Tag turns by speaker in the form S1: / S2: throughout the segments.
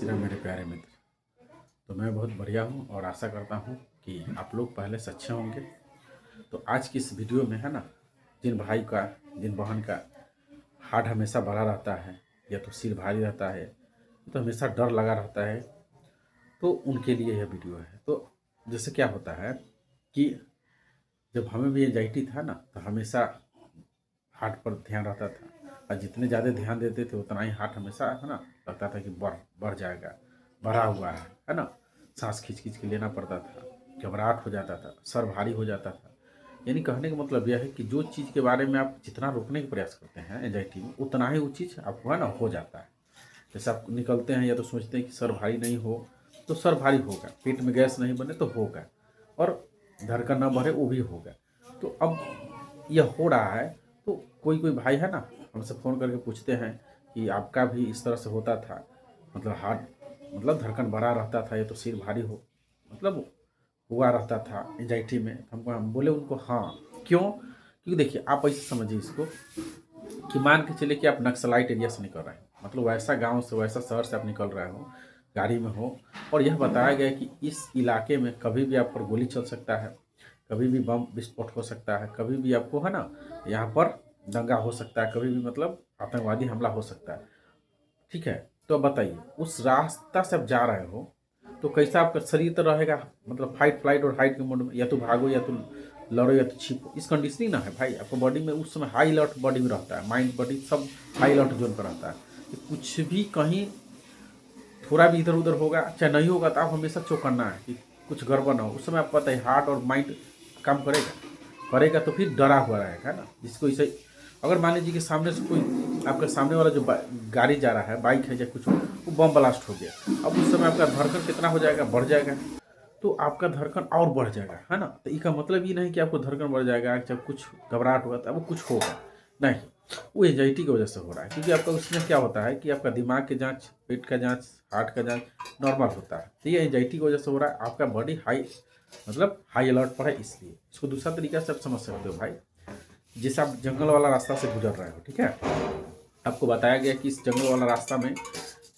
S1: श्री राम मेरे प्यारे मित्र। तो मैं बहुत बढ़िया हूँ और आशा करता हूँ कि आप लोग पहले से अच्छे होंगे। तो आज की इस वीडियो में है ना, जिन भाई का जिन बहन का हार्ट हमेशा भरा रहता है या तो सिर भारी रहता है तो हमेशा डर लगा रहता है, तो उनके लिए यह वीडियो है। तो जैसे क्या होता है कि जब हमें भी एंजाइटी था ना तो हमेशा हार्ट पर ध्यान रहता था, और जितने ज़्यादा ध्यान देते थे उतना ही हार्ट हमेशा है ना लगता था कि बढ़ बढ़ जाएगा, भरा हुआ है ना। सांस खींच खींच के लेना पड़ता था, घबराहट हो जाता था, सर भारी हो जाता था। यानी कहने का मतलब यह है कि जो चीज़ के बारे में आप जितना रोकने का प्रयास करते हैं एंजाइटी में, उतना ही वो चीज़ आपको है ना हो जाता है। जैसे आप निकलते हैं या तो सोचते हैं कि सर भारी नहीं हो, तो सर भारी होगा। पेट में गैस नहीं बने तो होगा, और धड़कन ना बढ़े वो भी होगा। तो अब यह हो रहा है तो कोई कोई भाई है ना हमसे फ़ोन करके पूछते हैं कि आपका भी इस तरह से होता था, मतलब हार्ट मतलब धड़कन बढ़ा रहता था या तो सिर भारी हो मतलब हुआ रहता था एंजाइटी में। हम बोले उनको हाँ, क्यों? क्योंकि देखिए आप ऐसे समझिए इसको कि मान के चले कि आप नक्सलाइट एरिया से निकल रहे हैं, मतलब वैसा गांव से वैसा शहर से आप निकल रहे हो, गाड़ी में हो, और यह बताया गया कि इस इलाके में कभी भी आप पर गोली चल सकता है, कभी भी बम विस्फोट हो सकता है, कभी भी आपको है ना यहाँ पर दंगा हो सकता है, कभी भी मतलब आतंकवादी हमला हो सकता है। ठीक है, तो अब बताइए उस रास्ता से आप जा रहे हो तो कैसा आपका शरीर तो रहेगा, मतलब फाइट फ्लाइट और हाइट के मोड में, या तो भागो या तो लड़ो या तो छिपो, इस कंडीशनिंग ना है भाई। आपको बॉडी में उस समय हाई अलर्ट बॉडी में रहता है, माइंड बॉडी सब हाई अलर्ट जोन पर रहता है कि कुछ भी कहीं थोड़ा भी इधर उधर होगा चाहे नहीं होगा तो आप हमेशा चौकन्ना है कि कुछ गड़बड़ ना हो। उस समय आपको पता है हार्ट और माइंड काम करेगा करेगा तो फिर डरा हुआ रहेगा ना। जिसको इसे अगर मान लीजिए कि सामने से कोई आपके सामने वाला जो गाड़ी जा रहा है, बाइक है या कुछ, वो बम ब्लास्ट हो गया, अब उस समय आपका धड़कन कितना हो जाएगा, बढ़ जाएगा। तो आपका धड़कन और बढ़ जाएगा है ना। तो इसका मतलब ये नहीं कि आपको धड़कन बढ़ जाएगा, जब कुछ घबराहट होगा तब वो कुछ होगा नहीं, वो एंजाइटी की वजह से हो रहा है। क्योंकि आपका उसमें क्या होता है कि आपका दिमाग की जांच, पेट का जांच, हार्ट का जांच नॉर्मल होता है, तो ये एंजाइटी की वजह से हो रहा है। आपका बॉडी हाई मतलब हाई अलर्ट पर है, इसलिए इसको दूसरा तरीका से आप समझ सकते हो भाई। जैसे आप जंगल वाला रास्ता से गुजर रहे हो, ठीक है, आपको बताया गया कि इस जंगल वाला रास्ता में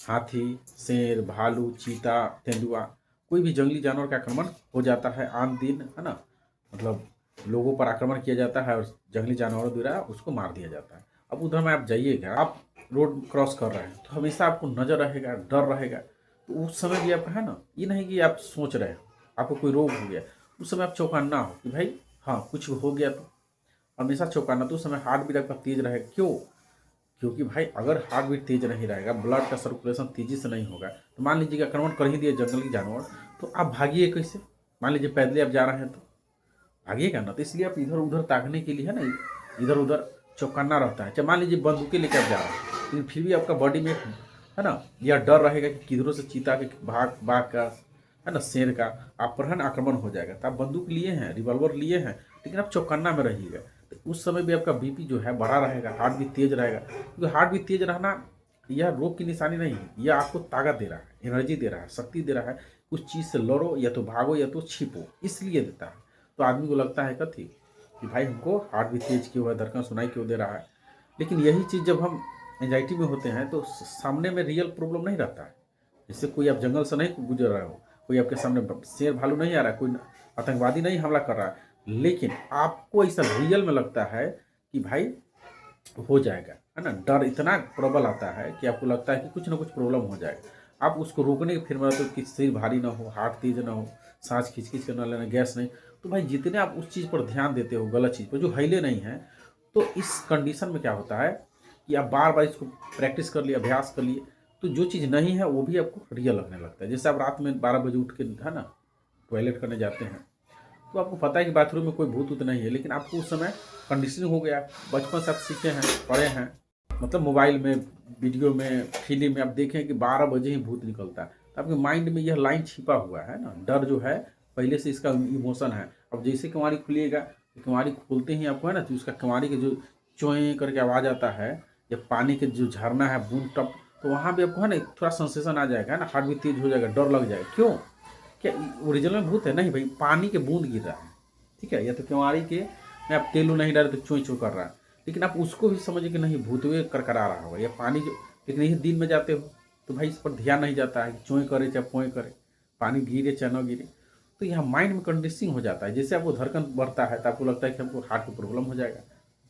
S1: हाथी, शेर, भालू, चीता, तेंदुआ, कोई भी जंगली जानवर का आक्रमण हो जाता है आन दिन है ना। मतलब लोगों पर आक्रमण किया जाता है और जंगली जानवरों द्वारा उसको मार दिया जाता है। अब उधर में आप जाइएगा, आप रोड क्रॉस कर रहे हैं तो हमेशा आपको नज़र रहेगा, डर रहेगा। तो उस समय भी आपका है ना, ये नहीं कि आप सोच रहे हो आपको कोई रोग हो गया, उस समय आप चौकन्ना हो कि भाई हाँ कुछ हो गया। तो हमेशा चौकन्ना, तो उस समय हार्ट बीट आपका तेज रहेगा। क्यों? क्योंकि भाई अगर हार्ट बीट तेज नहीं रहेगा, ब्लड का सर्कुलेशन तेजी से नहीं होगा, तो मान लीजिए कि आक्रमण कर ही दिए जंगली जानवर, तो आप भागिए कैसे? मान लीजिए पैदल आप जा रहे हैं तो भागिएगा ना। तो इसलिए आप इधर उधर ताकने के लिए है ना, इधर उधर चौकन्ना रहता है। चाहे मान लीजिए बंदूकें लेकर आप जा रहे हैं, लेकिन फिर भी आपका बॉडी में है ना यह डर रहेगा कि किधरों से चीता के भाग बाघ का है ना, शेर का आप पर है ना आक्रमण हो जाएगा। तो आप बंदूक लिए हैं, रिवॉल्वर लिए हैं, लेकिन आप चौकन्ना में रहिएगा। तो उस समय भी आपका बीपी जो है बढ़ा रहेगा, हार्ट भी तेज रहेगा। क्योंकि हार्ट भी तेज रहना यह रोग की निशानी नहीं है, यह आपको ताकत दे रहा है, एनर्जी दे रहा है, शक्ति दे रहा है। कुछ चीज़ से लड़ो या तो भागो या तो छिपो, इसलिए देता है। तो आदमी को लगता है कथी कि भाई हमको हार्ट भी तेज क्यों है, धड़कन सुनाई क्यों दे रहा है। लेकिन यही चीज़ जब हम एंजाइटी में होते हैं तो सामने में रियल प्रॉब्लम नहीं रहता है। जैसे कोई आप जंगल से नहीं गुजर रहे हो, कोई आपके सामने शेर भालू नहीं आ रहा है, कोई आतंकवादी नहीं हमला कर रहा है, लेकिन आपको ऐसा रियल में लगता है कि भाई हो जाएगा है ना। डर इतना प्रबल आता है कि आपको लगता है कि कुछ ना कुछ प्रॉब्लम हो जाएगा। आप उसको रोकने के फिर मतलब कि शरीर भारी ना हो, हार्ट तेज ना हो, सांस खींच खींच कर ना लेना, गैस नहीं। तो भाई जितने आप उस चीज़ पर ध्यान देते हो, गलत चीज़ पर जो हिले नहीं है, तो इस कंडीशन में क्या होता है कि आप बार बार इसको प्रैक्टिस कर लिए, अभ्यास कर लिए, तो जो चीज़ नहीं है वो भी आपको रियल लगने लगता है। जैसे आप रात में 12 बजे उठ के है ना टॉयलेट करने जाते हैं, तो आपको पता है कि बाथरूम में कोई भूत ऊत नहीं है, लेकिन आपको उस समय कंडीशनिंग हो गया, बचपन से आप सीखे हैं, पढ़े हैं, मतलब मोबाइल में, वीडियो में, फिल्म में आप देखें कि 12 बजे ही भूत निकलता है। तो आपके माइंड में यह लाइन छिपा हुआ है ना, डर जो है पहले से इसका इमोशन है। अब जैसे केवाड़ी खुलिएगा, केवाड़ी खोलते ही आपको है ना तो उसका केवाड़ी के जो चोएँ करके आवाज़ आता है, या पानी के जो झरना है बूंद टप, तो वहाँ भी आपको है ना थोड़ा सेंसेशन आ जाएगा ना, हार्ट भी तेज हो जाएगा, डर लग जाएगा। क्यों? क्या ओरिजिनल में भूत है? नहीं भाई, पानी के बूंद गिर रहा है, ठीक है, या तो केवाड़ी के में आप तेलू नहीं डाले तो चोई चो कर रहा है, लेकिन आप उसको भी समझिए कि नहीं भूत हुए करकरा रहा होगा या पानी जो, लेकिन यही दिन में जाते हो तो भाई इस पर ध्यान नहीं जाता है कि चोएँ करे चाहे पोएँ करे, पानी गिरे चाहे न गिरे। तो यहाँ माइंड में कंडीशनिंग हो जाता है। जैसे आपको धड़कन बढ़ता है तो आपको लगता है कि हमको हार्ट को प्रॉब्लम हो जाएगा,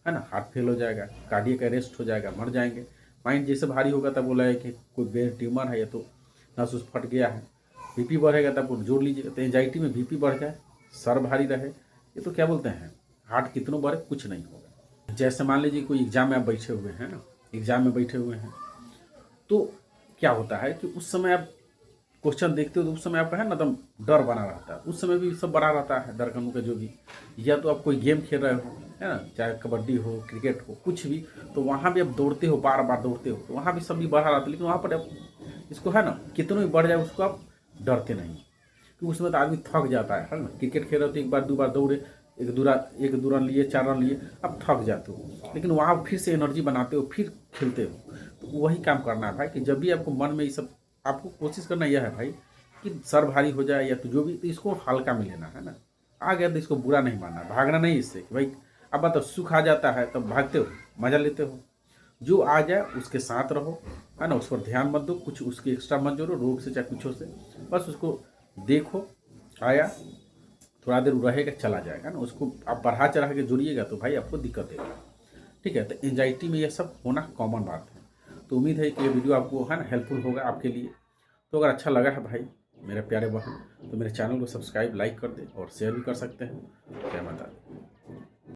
S1: है ना, हार्ट फेल हो जाएगा, कार्डियक अरेस्ट हो जाएगा, मर जाएंगे। माइंड जैसे भारी होगा तब बोला है कि कोई ब्रेन ट्यूमर है या तो नस उस फट गया है। बीपी बढ़ेगा तब आपको जोड़ लीजिएगा। तो एंजाइटी में बीपी बढ़ जाए, सर भारी रहे, ये तो क्या बोलते हैं, हार्ट कितनों बढ़े कुछ नहीं होगा। जैसे मान लीजिए कोई एग्जाम में आप बैठे हुए हैं ना, एग्जाम में बैठे हुए हैं, तो क्या होता है कि उस समय आप क्वेश्चन देखते हो तो उस समय आपका है ना एकदम डर बना रहता है। उस समय भी सब बना रहता है डर का जो भी, या तो आप कोई गेम खेल रहे हो, है ना, चाहे कबड्डी हो, क्रिकेट हो, कुछ भी, तो वहाँ भी आप दौड़ते हो, बार बार दौड़ते हो, तो वहाँ भी सब भी बढ़ा रहता है। लेकिन वहाँ पर आप इसको है ना कितनों भी बढ़ जाए उसको आप डरते नहीं, क्योंकि उसमें तो आदमी थक जाता है ना। क्रिकेट खेल रहे हो तो एक बार दो बार दौड़े, एक दो रन लिए, 4 रन लिए, आप थक जाते हो, लेकिन वहाँ फिर से एनर्जी बनाते हो, फिर खेलते हो। तो वही काम करना है भाई कि जब भी आपको मन में ये सब, आपको कोशिश करना यह है भाई कि सर भारी हो जाए या तो जो भी, तो इसको हल्का में लेना है ना। आ गया तो इसको बुरा नहीं मानना, भागना नहीं इससे कि भाई अब बात सुख आ जाता है तब भागते हो, मजा लेते हो। जो आ जाए उसके साथ रहो, है ना, उस पर ध्यान मत दो, कुछ उसके एक्स्ट्रा मत जोड़ो, रोग से चाहे कुछ से, बस उसको देखो, आया थोड़ा देर रहेगा चला जाएगा ना। उसको आप बढ़ा चढ़ा के जुड़िएगा तो भाई आपको दिक्कत देगा। ठीक है, तो एंजाइटी में यह सब होना कॉमन बात है। तो उम्मीद है कि ये वीडियो आपको है ना हेल्पफुल होगा आपके लिए। तो अगर अच्छा लगा है भाई मेरे प्यारे बहन, तो मेरे चैनल को सब्सक्राइब लाइक कर दें और शेयर भी कर सकते हैं। जय माता दी।